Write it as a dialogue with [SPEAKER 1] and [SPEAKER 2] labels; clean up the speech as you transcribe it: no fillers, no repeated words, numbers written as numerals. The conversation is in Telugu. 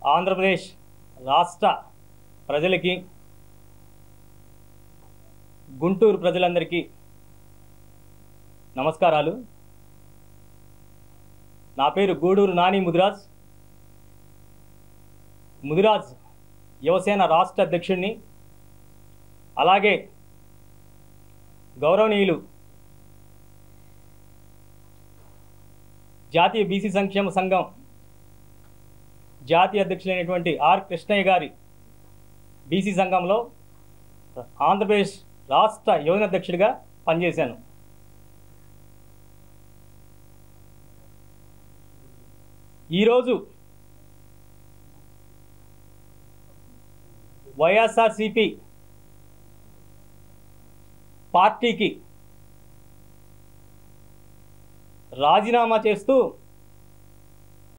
[SPEAKER 1] ఆంధ్రప్రదేశ్ రాష్ట్ర ప్రజలకి, గుంటూరు ప్రజలందరికీ నమస్కారాలు. నా పేరు గూడూరు నాని ముదిరాజ్. ముదిరాజ్ యువసేన రాష్ట్ర అధ్యక్షుడిని. అలాగే గౌరవనీయులు జాతీయ బీసీ సంక్షేమ సంఘం జాతీయ అధ్యక్షులైనటువంటి ఆర్ కృష్ణయ్య గారి బీసీ సంఘంలో ఆంధ్రప్రదేశ్ రాష్ట్ర యువజన అధ్యక్షుడిగా పనిచేశాను. ఈరోజు వైఎస్ఆర్సీపీ పార్టీకి రాజీనామా చేస్తూ